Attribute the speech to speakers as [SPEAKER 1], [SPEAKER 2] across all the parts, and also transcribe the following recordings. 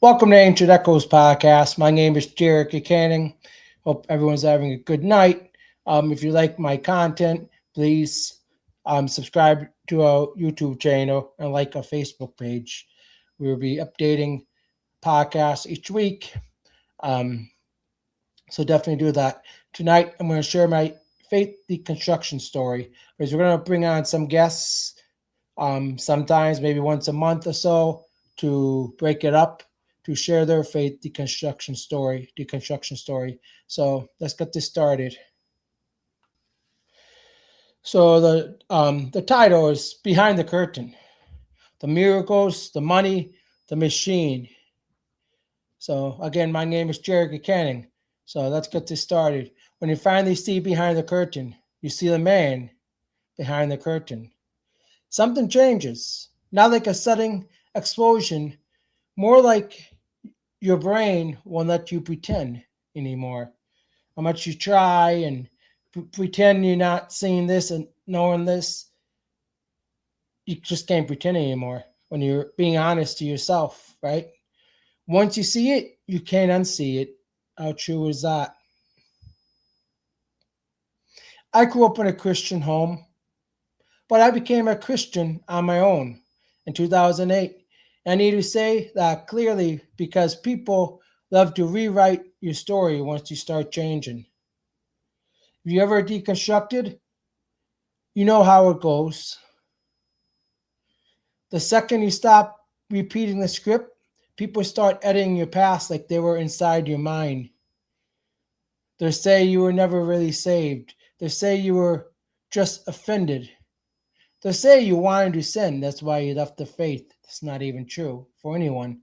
[SPEAKER 1] Welcome to Ancient Echoes podcast. My name is Jared Canning. Hope everyone's having a good night. If you like my content, please subscribe to our YouTube channel and like our Facebook page. We will be updating podcasts each week. Um, so definitely do that. Tonight, I'm going to share my faith deconstruction story because we're going to bring on some guests sometimes maybe once a month or so to break it up to share their faith deconstruction story. So let's get this started. So the title is Behind the Curtain: The Miracles, the Money, the Machine. So again, my name is Jared Canning. So let's get this started. When you finally see behind the curtain, you see the man behind the curtain. Something changes. Not like a sudden explosion, more like your brain won't let you pretend anymore. How much you try and pretend you're not seeing this and knowing this, you just can't pretend anymore when you're being honest to yourself, right? Once you see it, you can't unsee it. How true is that? I grew up in a Christian home, but I became a Christian on my own in 2008. I need to say that clearly because people love to rewrite your story once you start changing. If you ever deconstructed, you know how it goes. The second you stop repeating the script, people start editing your past like they were inside your mind. They say you were never really saved. They say you were just offended. They say you wanted to sin, that's why you left the faith. That's not even true for anyone.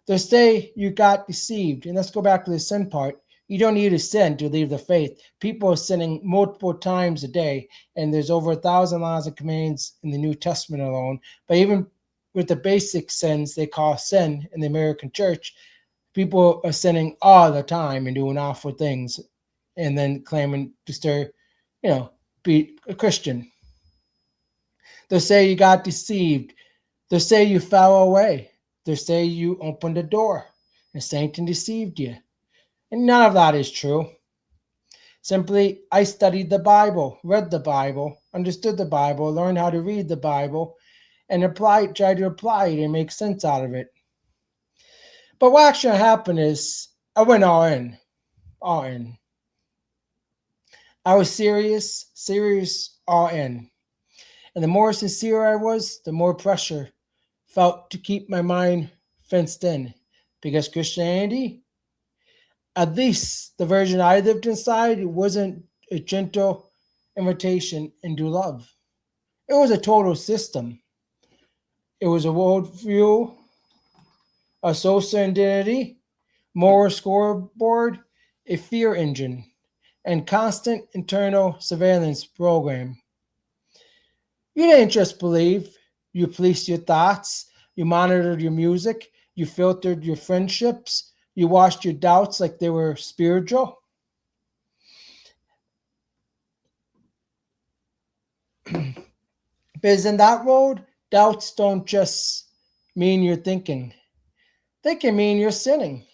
[SPEAKER 1] They say you got deceived. And let's go back to the sin part. You don't need to sin to leave the faith. People are sinning multiple times a day, and there's over 1,000 laws and commands in the New Testament alone. But even with the basic sins they call sin in the American church, people are sinning all the time and doing awful things, and then claiming to still, be a Christian. They say you got deceived. They say you fell away. They say you opened the door and Satan deceived you. And none of that is true. Simply, I studied the Bible, read the Bible, understood the Bible, learned how to read the Bible, and tried to apply it and make sense out of it. But what actually happened is I went all in, all in. I was serious, all in. And the more sincere I was, the more pressure felt to keep my mind fenced in. Because Christianity, at least the version I lived inside, it wasn't a gentle invitation into love. It was a total system. It was a worldview, a social identity, moral scoreboard, a fear engine, and constant internal surveillance program. You didn't just believe, you policed your thoughts, you monitored your music, you filtered your friendships, you watched your doubts like they were spiritual. Because in that road, doubts don't just mean you're thinking, they can mean you're sinning.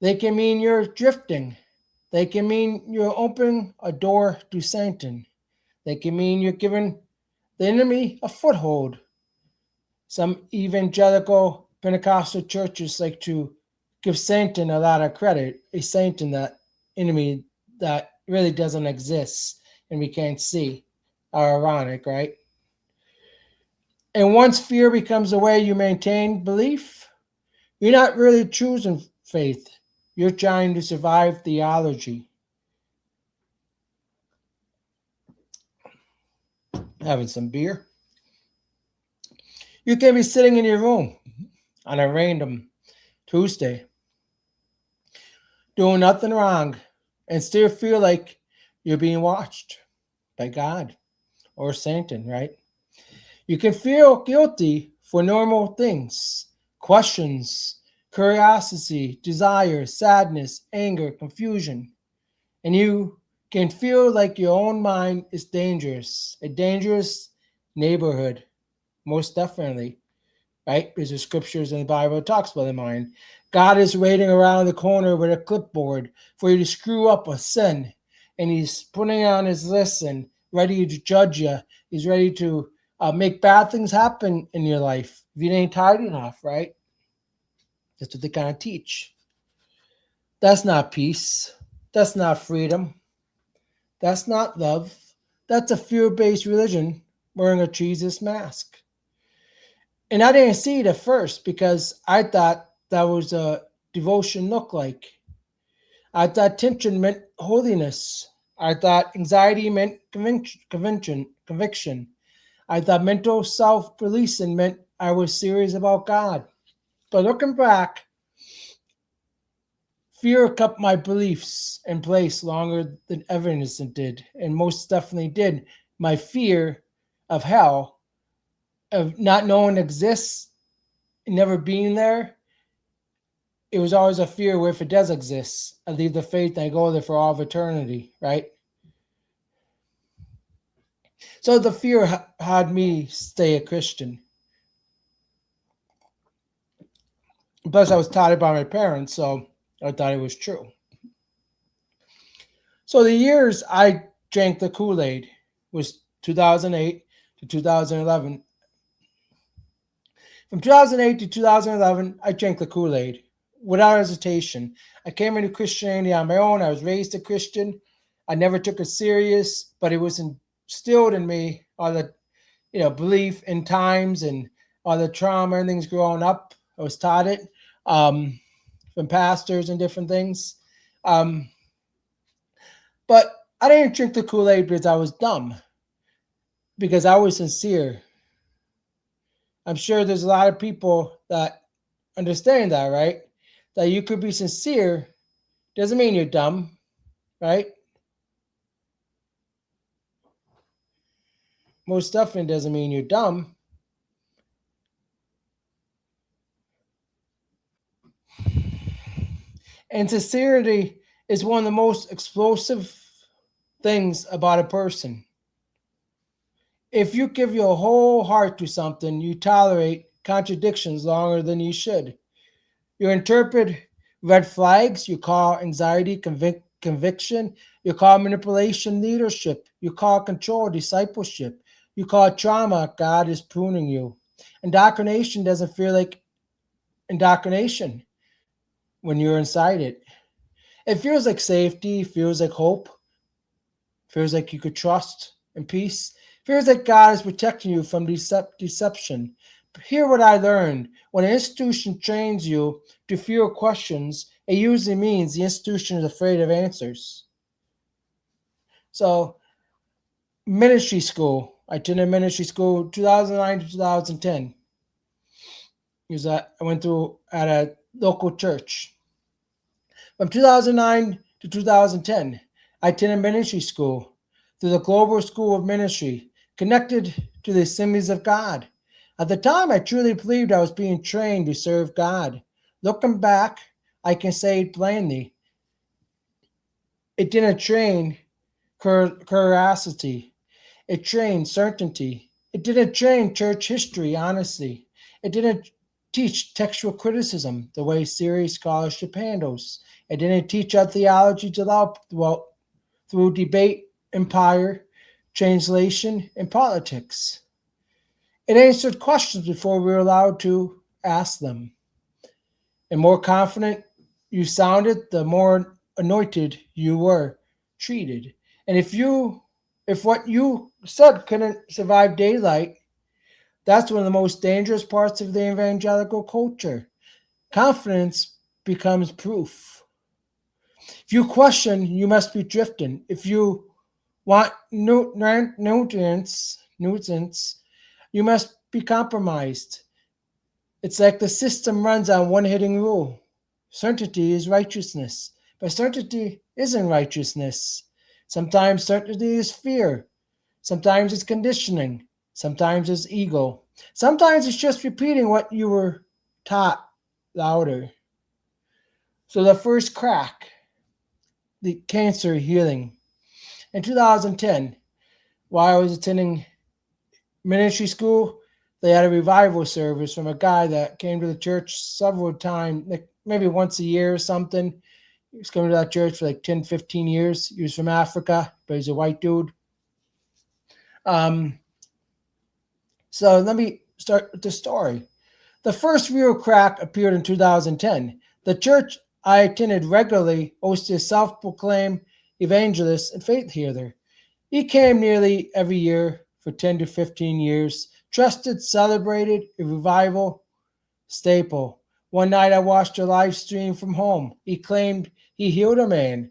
[SPEAKER 1] They can mean you're drifting. They can mean you're opening a door to Satan. They can mean you're giving the enemy a foothold. Some evangelical Pentecostal churches like to give Satan a lot of credit, a Satan, that enemy that really doesn't exist and we can't see. Are ironic, right? And once fear becomes the way you maintain belief, you're not really choosing faith. You're trying to survive theology. Having some beer. You can be sitting in your room on a random Tuesday, doing nothing wrong, and still feel like you're being watched by God or Satan, right? You can feel guilty for normal things, questions, curiosity, desire, sadness, anger, confusion. And you can feel like your own mind is dangerous, a dangerous neighborhood, most definitely. right? There's the scriptures in the Bible that talks about the mind. God is waiting around the corner with a clipboard for you to screw up or sin. And he's putting it on his list and ready to judge you. He's ready to make bad things happen in your life if you ain't tidy enough, right? That's what they kind of teach. That's not peace. That's not freedom. That's not love. That's a fear-based religion wearing a Jesus mask. And I didn't see it at first because I thought that was a devotion look like. I thought tension meant holiness. I thought anxiety meant conviction. I thought mental self-releasing meant I was serious about God. But looking back, fear kept my beliefs in place longer than evidence did, and most definitely did. My fear of hell, of not knowing it exists, never being there, it was always a fear where if it does exist, I leave the faith and I go there for all of eternity, right? So the fear had me stay a Christian. Plus, I was taught it by my parents, so I thought it was true. So the years I drank the Kool-Aid was 2008 to 2011. From 2008 to 2011, I drank the Kool-Aid without hesitation. I came into Christianity on my own. I was raised a Christian. I never took it serious, but it was instilled in me all the, belief in times and all the trauma and things growing up. I was taught it from pastors and different things. But I didn't drink the Kool-Aid because I was dumb, because I was sincere. I'm sure there's a lot of people that understand that, right? That you could be sincere doesn't mean you're dumb, right? Most definitely doesn't mean you're dumb. And sincerity is one of the most explosive things about a person. If you give your whole heart to something, you tolerate contradictions longer than you should. You interpret red flags, you call anxiety conviction, you call manipulation leadership, you call control discipleship, you call trauma God is pruning you. Indoctrination doesn't feel like indoctrination when you're inside it. It feels like safety, feels like hope, feels like you could trust and peace, feels like God is protecting you from deception. Hear what I learned. When an institution trains you to fear questions, it usually means the institution is afraid of answers. So, ministry school. I attended ministry school 2009 to 2010. I went through at a local church. From 2009 to 2010, I attended ministry school through the Global School of Ministry, connected to the Assemblies of God. At the time, I truly believed I was being trained to serve God. Looking back, I can say it plainly. It didn't train curiosity. It trained certainty. It didn't train church history, honestly. It didn't teach textual criticism the way serious scholarship handles. It didn't teach our theology through debate, empire, translation, and politics. It answered questions before we were allowed to ask them. And more confident you sounded, the more anointed you were treated. And if what you said couldn't survive daylight, that's one of the most dangerous parts of the evangelical culture. Confidence becomes proof. If you question, you must be drifting. If you want nutrients, you must be compromised. It's like the system runs on one hidden rule. Certainty is righteousness, but certainty isn't righteousness. Sometimes certainty is fear. Sometimes it's conditioning. Sometimes it's ego. Sometimes it's just repeating what you were taught louder. So the first crack, the cancer healing. In 2010, while I was attending ministry school, they had a revival service from a guy that came to the church several times, like maybe once a year or something. He was coming to that church for like 10, 15 years. He was from Africa, but he's a white dude. Um, so let me start with the story. The first real crack appeared in 2010. The church I attended regularly hosted a self proclaimed evangelist and faith healer. He came nearly every year for 10 to 15 years, trusted, celebrated, a revival staple. One night I watched a live stream from home. He claimed he healed a man,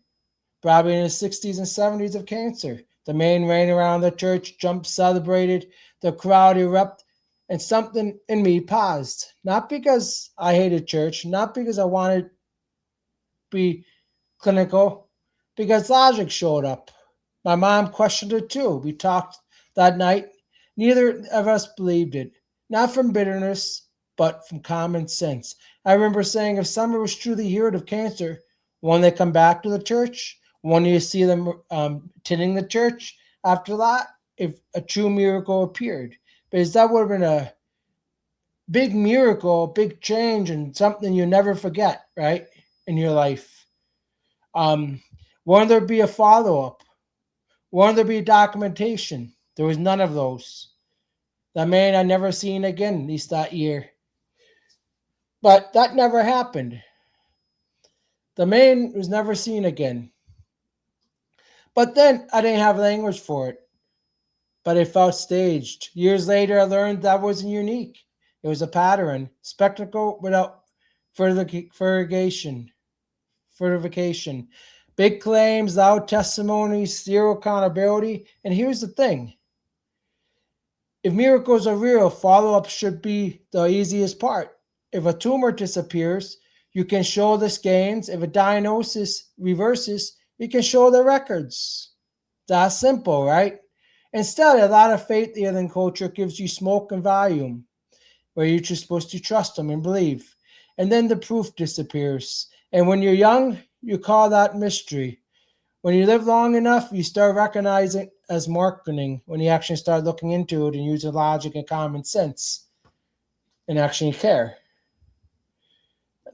[SPEAKER 1] probably in his 60s and 70s, of cancer. The man ran around the church, jumped, celebrated. The crowd erupted, and something in me paused. Not because I hated church, not because I wanted to be clinical, because logic showed up. My mom questioned it too. We talked that night. Neither of us believed it. Not from bitterness, but from common sense. I remember saying if someone was truly healed of cancer, won't they come back to the church? Won't you see them attending the church after that? If a true miracle appeared. Because that would have been a big miracle, big change, and something you never forget, right? In your life. Um, won't there be a follow up? Won't there be documentation? There was none of those. That man I never seen again, at least that year. But that never happened. The man was never seen again. But then I didn't have language for it. But it felt staged. Years later, I learned that wasn't unique. It was a pattern, spectacle without fertigation, fortification. Big claims, loud testimonies, zero accountability. And here's the thing: if miracles are real, follow up should be the easiest part. If a tumor disappears, you can show the scans. If a diagnosis reverses, you can show the records. That's simple, right? Instead, a lot of faith healing culture gives you smoke and volume, where you're just supposed to trust them and believe. And then the proof disappears. And when you're young, you call that mystery. When you live long enough, you start recognizing it as marketing when you actually start looking into it and using logic and common sense and actually care.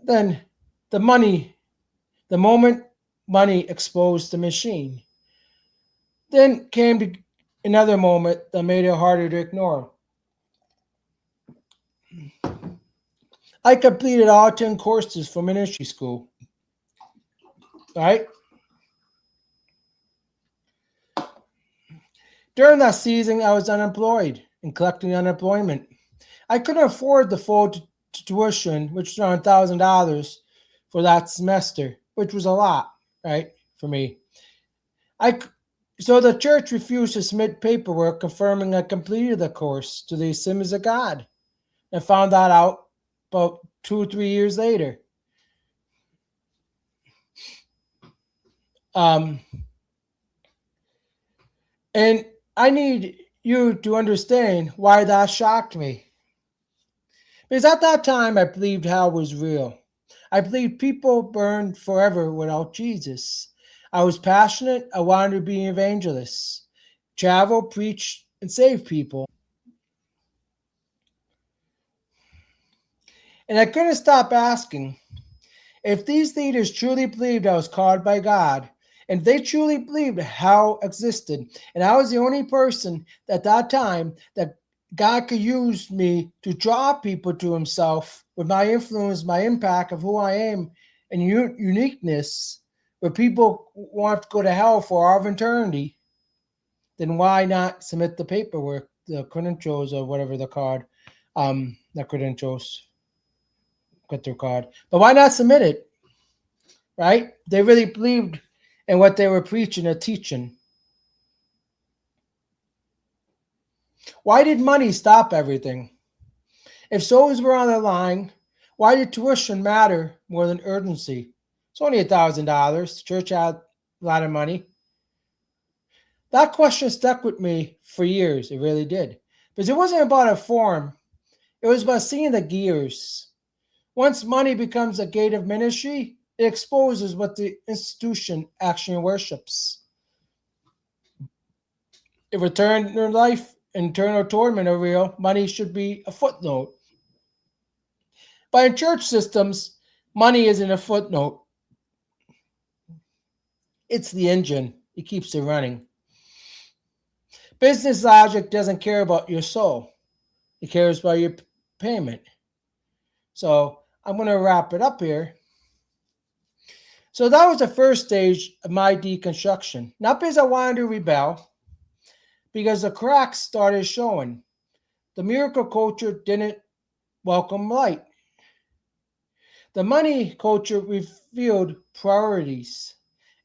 [SPEAKER 1] Then the moment money exposed the machine, then came another moment that made it harder to ignore. I completed all 10 courses for ministry school, right? During that season, I was unemployed and collecting unemployment. I couldn't afford the full tuition, which was around $1,000 for that semester, which was a lot, right, for me. I so the church refused to submit paperwork confirming I completed the course to the Assemblies of God, and found that out about 2 or 3 years later. Um, and I need you to understand why that shocked me. Because at that time, I believed hell was real. I believed people burned forever without Jesus. I was passionate. I wanted to be an evangelist, travel, preach, and save people. And I couldn't stop asking if these leaders truly believed I was called by God, and if they truly believed hell existed, and I was the only person at that time that God could use me to draw people to Himself with my influence, my impact of who I am, and uniqueness, where people want to go to hell for all of eternity, then why not submit the paperwork, the credentials, or whatever they're called? The credentials, what they're called. But why not submit it? Right? They really believed in what they were preaching or teaching. Why did money stop everything? If souls were on the line, why did tuition matter more than urgency? It's only $1,000. The church had a lot of money. That question stuck with me for years. It really did. Because it wasn't about a form, it was about seeing the gears. Once money becomes a gate of ministry, it exposes what the institution actually worships. It returned their life internal torment are real, money should be a footnote. But in church systems, money isn't a footnote. It's the engine. It keeps it running. Business logic doesn't care about your soul. It cares about your payment. So I'm going to wrap it up here. So that was the first stage of my deconstruction. Not because I wanted to rebel, because the cracks started showing. The miracle culture didn't welcome light. The money culture revealed priorities.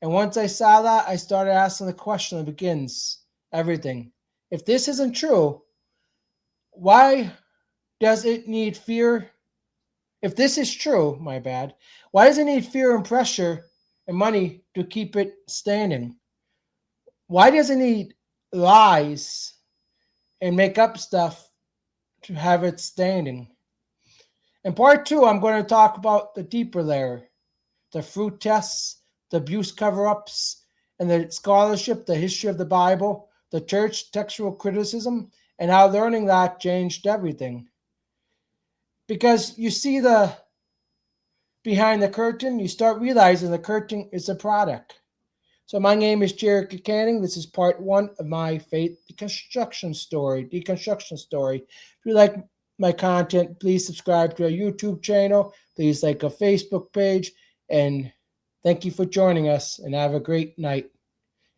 [SPEAKER 1] And once I saw that, I started asking the question that begins everything. If this isn't true, why does it need fear? If this is true, my bad, why does it need fear and pressure and money to keep it standing? Why does it need lies and make up stuff to have it standing? In part two, I'm going to talk about the deeper layer, the fruit tests, the abuse cover ups, and the scholarship, the history of the Bible, the church textual criticism, and how learning that changed everything. Because you see the behind the curtain, you start realizing the curtain is a product. So my name is Jared Canning. This is part one of my faith deconstruction story. If you like my content, please subscribe to our YouTube channel. Please like our Facebook page. And thank you for joining us and have a great night.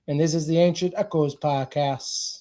[SPEAKER 1] And this is the Ancient Echoes Podcast.